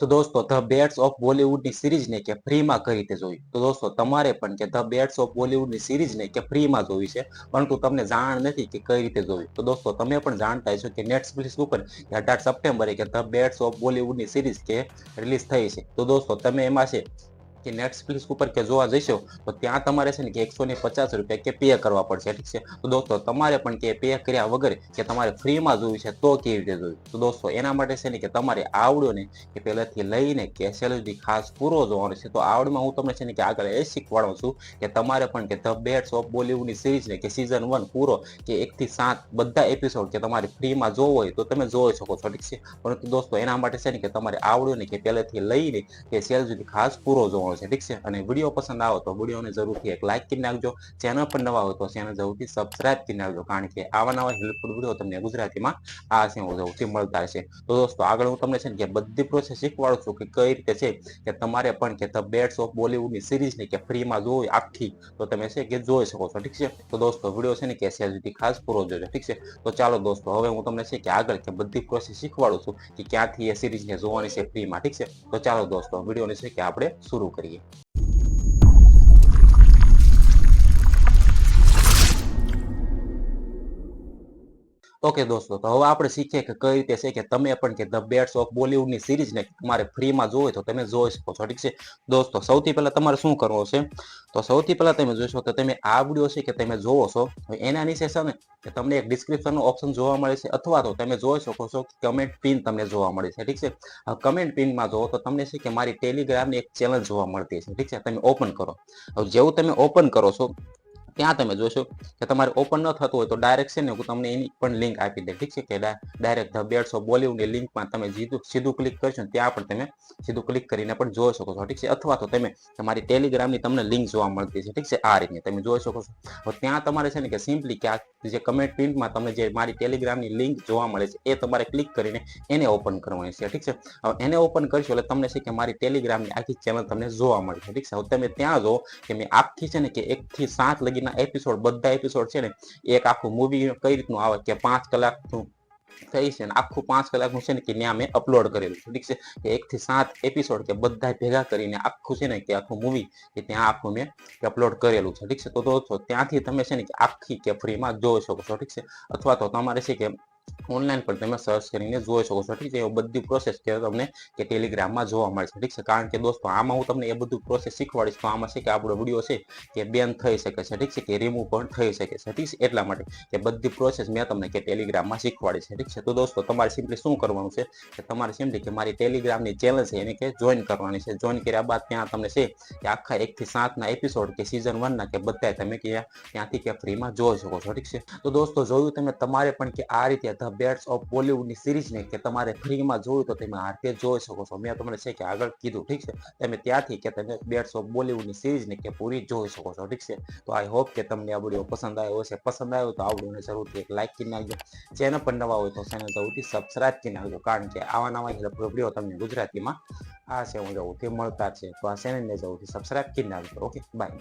તો દોસ્તો the beds of બોલિવૂડની સિરીઝને કે ફ્રીમાં કઈ રીતે જોઈ, તો દોસ્તો તમારે પણ કે ધ બેડ્સ ઓફ બોલિવૂડની સિરીઝને કે ફ્રીમાં જોવી છે, પરંતુ તમને જાણ નથી કે કઈ રીતે જોવી. તો દોસ્તો તમે પણ જાણતા હશો કે નેટફ્લિક્સ ઉપર 18 સપ્ટેમ્બરે કે ધ બેડ્સ ઓફ બોલિવૂડની સિરીઝ કે રિલીઝ થઈ છે. તો દોસ્તો તમે એમાં છે કે નેટફ્લિક્સ ઉપર કે જોવા જશો તો ત્યાં તમારે છે ને કે 150 રૂપિયા કે પે કરવા પડશે, ઠીક છે. તો દોસ્તો તમારે પણ કે પે કર્યા વગર કે તમારે ફ્રીમાં જોવી છે તો કેવી રીતે જોવી, તો દોસ્તો એના માટે છે ને કે તમારે આવડ્યો ને કે પહેલાથી લઈને કે છેલ્લે સુધી ખાસ પૂરો જોવાનો છે. તો આવડમાં હું તમને છે ને કે આગળ એ શીખવાડું છું કે તમારે પણ કે ધ બેડ્સ ઓફ બોલિવૂડની સિરીઝને કે સિઝન 1 પૂરો કે 1 થી 7 બધા એપિસોડ કે તમારે ફ્રીમાં જોવો હોય તો તમે જોઈ શકો છો, ઠીક છે. પરંતુ દોસ્તો એના માટે છે ને કે તમારે આવડ્યો ને કે પહેલેથી લઈને કે છેલ્લે સુધી ખાસ પૂરો જોવાનો છે, ઠીક છે. અને વિડીયો પસંદ આવે તો વિડીયોને જરૂરથી એક લાઇક કરી નાખજો. ચેનલ પર નવા હોય તો ચેનલ જરૂરથી સબસ્ક્રાઇબ કરી નાખજો, કારણ કે આવા નવા હેલ્પફુલ વિડીયો તમને ગુજરાતીમાં આ છે જરૂરથી મળતા રહેશે. તો દોસ્તો આગળ હું તમને છે ને કે બધી પ્રોસેસ શીખવાડું છું કે કઈ રીતે છે કે તમારે પણ કે ધ બેડ્સ ઓફ બોલિવૂડની સિરીઝને કે ફ્રીમાં જોવી આખી તો તમે છે કે જોઈ શકો છો, ઠીક છે. તો દોસ્તો વિડીયો છે ને કે છેલ્લે સુધી ખાસ પૂરો જોજો, ઠીક છે. તો ચાલો દોસ્તો હવે હું તમને છે કે આગળ કે બધી પ્રોસેસ શીખવાડું છું કે ક્યાંથી એ સિરીઝને જોવાની છે ફ્રીમાં, ઠીક છે. તો ચાલો દોસ્તો વિડીયોને છે કે આપણે શરૂ કરીએ. ઓકે દોસ્તો, તો હવે આપણે શીખીએ કે કઈ રીતે છે કે તમે પણ કે ધ બેડ્સ ઓફ બોલિવૂડની સિરીઝને તમારે ફ્રીમાં જોવો હોય તો તમે જોઈ શકો છો, ઠીક છે. દોસ્તો સૌથી પહેલા તમારે શું કરવું છે, તો સૌથી પહેલા તમે જોશો કે તમે આ વિડીયો છે કે તમે જોવો છો એના નીચે છે ને કે તમને એક ડિસ્ક્રિપ્શનનો ઓપ્શન જોવા મળે છે, અથવા તો તમે જોઈ શકો છો કમેન્ટ પિન તમને જોવા મળે છે, ઠીક છે. કમેન્ટ પિનમાં જોવો તો તમને છે કે મારી ટેલિગ્રામની એક ચેનલ જોવા મળતી છે, ઠીક છે. તમે ઓપન કરો. હવે જેવું તમે ઓપન કરો છો ત્યાં તમે જોશો કે તમારે ઓપન ન થતું હોય તો ડાયરેક્ટ છે ને હું તમને એની પણ લિંક આપી દે, ઠીક છે. કે ડાયરેક્ટ ધ બેડ્સ ઓફ બોલિવૂડની લિંકમાં તમે સીધું ક્લિક કરશો ને ત્યાં પણ તમે સીધું ક્લિક કરીને પણ જોઈ શકો છો, ઠીક છે. અથવા તો તમે તમારી ટેલિગ્રામની તમને લિંક જોવા મળતી છે, ઠીક છે. આ રીતની તમે જોઈ શકો છો. હવે ત્યાં તમારે છે ને કે સિમ્પલી કે આ જે કમેન્ટ પિનમાં તમને જે મારી ટેલિગ્રામની લિંક જોવા મળે છે એ તમારે ક્લિક કરીને એને ઓપન કરવાની છે, ઠીક છે. હવે એને ઓપન કરશો એટલે તમને છે કે મારી ટેલિગ્રામની આખી ચેનલ તમને જોવા મળે છે, ઠીક છે. હવે તમે ત્યાં જો કે મેં આખી છે ને કે 1 થી 7 લગીના એપિસોડ બધા એપિસોડ છે ને એક આખું મૂવી કઈ રીતનું આવે કે 5 કલાકનું થઈ છે ને આખું 5 કલાકનું છે ને કે ત્યાં મેં અપલોડ કરેલું છે, ઠીક છે. કે 1 થી 7 એપિસોડ કે બધા ભેગા કરીને આખું છે ને કે આખું મૂવી કે ત્યાં આખું મેં અપલોડ કરેલું છે, ઠીક છે. તો દોસ્તો ત્યાંથી તમે છે ને કે આખી કે ફ્રીમાં જોઈ શકો છો, ઠીક છે. અથવા તો તમારે છે કે ઓનલાઈન પણ તમે સર્ચ કરીને જોઈ શકો છો, ઠીક છે. એ બધી પ્રોસેસ કે તમને કે ટેલિગ્રામમાં જોવા મળે છે, ઠીક છે. કારણ કે દોસ્તો આમાં હું તમને એ બધું પ્રોસેસ શીખવાડીશ તો આમાં છે કે આપણો વિડીયો છે કે બેન થઈ શકે છે, ઠીક છે. કે રિમૂવ પણ થઈ શકે છે, ઠીક છે. એટલા માટે કે બધી પ્રોસેસ મેં તમને કે ટેલિગ્રામમાં શીખવાડી છે, ઠીક છે. તો દોસ્તો તમારે સિમ્પલી શું કરવાનું છે કે તમારે સિમ્પલી કે મારી ટેલિગ્રામની ચેનલ છે એને કે જોઈન કરવાની છે. જોઈન કર્યા બાદ ત્યાં તમને છે કે આખા 1 થી 7ના એપિસોડ કે સિઝન 1 ના કે બધા તમે કે ત્યાંથી કે ફ્રીમાં જોઈ શકો છો, ઠીક છે. તો દોસ્તો જોયું તમે તમારે પણ કે આ રીતે ધ બેડ્સ ઓફ બોલિવૂડની સિરીઝને કે તમારે ફ્રીમાં જોયું તો તમે હાથે જોઈ શકો છો. મેં તમને છે કે આગળ કીધું, ઠીક છે. તમે ત્યાંથી કે તમે બેડ્સ ઓફ બોલિવૂડની સિરીઝને કે પૂરી જોઈ શકો છો, ઠીક છે. તો આઈ હોપ કે તમને આ વિડીયો પસંદ આવ્યો હશે. પસંદ આવ્યો તો આ વિડીયોને જરૂરથી એક લાઇક કરી નાખજો. ચેનલ પર નવા હોય તો ચેનલ જરૂરથી સબસ્ક્રાઇબ કરી નાખજો, કારણ કે આવા નવા વિડીયો તમને ગુજરાતીમાં આ છે હું જરૂરથી મળતા છે. તો આ ચેનલને જરૂરથી સબસ્ક્રાઇબ કરી નાખજો. Okay bye.